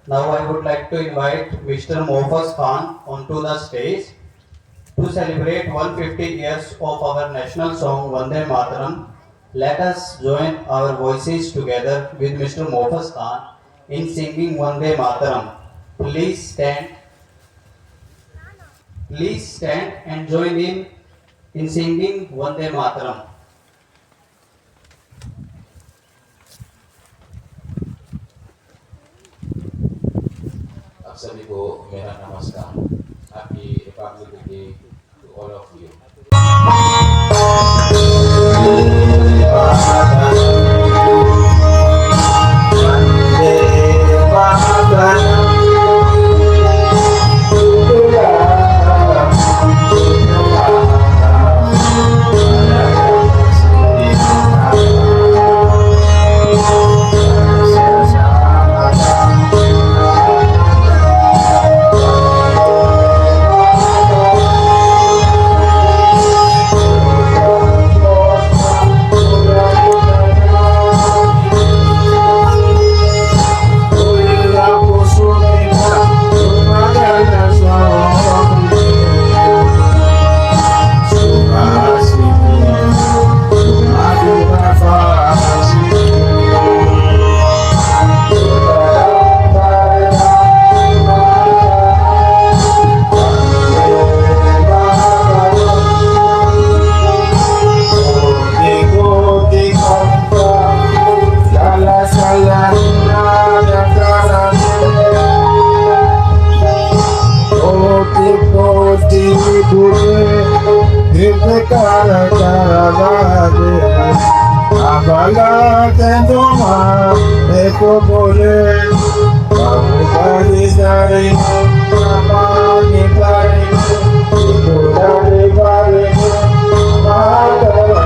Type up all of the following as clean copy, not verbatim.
Now I would like to invite Mr. Mofaz Khan onto the stage to celebrate 150 years of our national song Vande Mataram. Let us join our voices together with Mr. Mofaz Khan in singing Vande Mataram. Please stand, please stand and join in singing Vande Mataram. आप सभी को मेरा नमस्कार। Happy Republic Day to all of you. Abala tendoma ekobole Bahubali zari Namani bari Ikulari bari Mahadara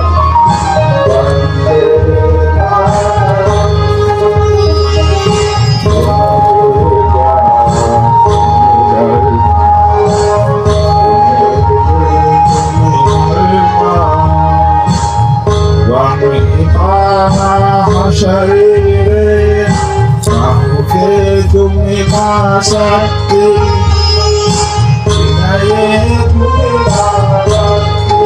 Sharire Sahuke tumi masakti Inaye tumi bhavati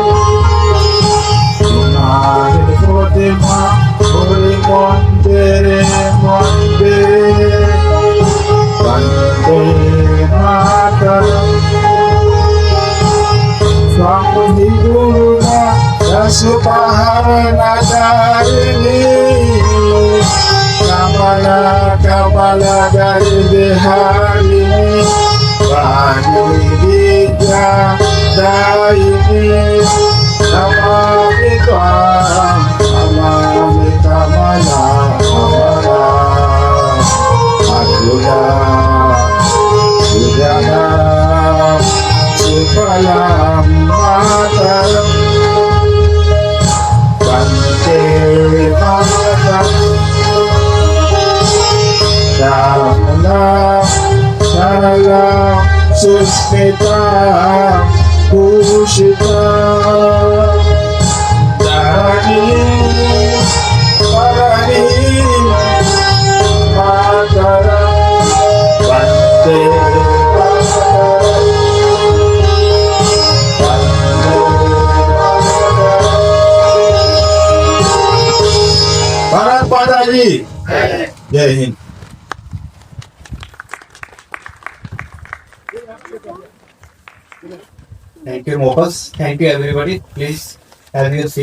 Tunare kotima Kori montere montere Vande Mataram Swami Guruna Dasupahana Darini Kamala Kamala dari Biharini Bani Vidya Daini Namami Tuhan Namami Kamala Kamala Adula Sudana Supalam Mataram Vande Mataram Shamala, Shamala, Susmita, Pushita, Dharani, Parani, Matara, Vande Bharat Mata Ki Jai Hind. Thank you, Mofaz. Thank you, everybody. Please have your seat.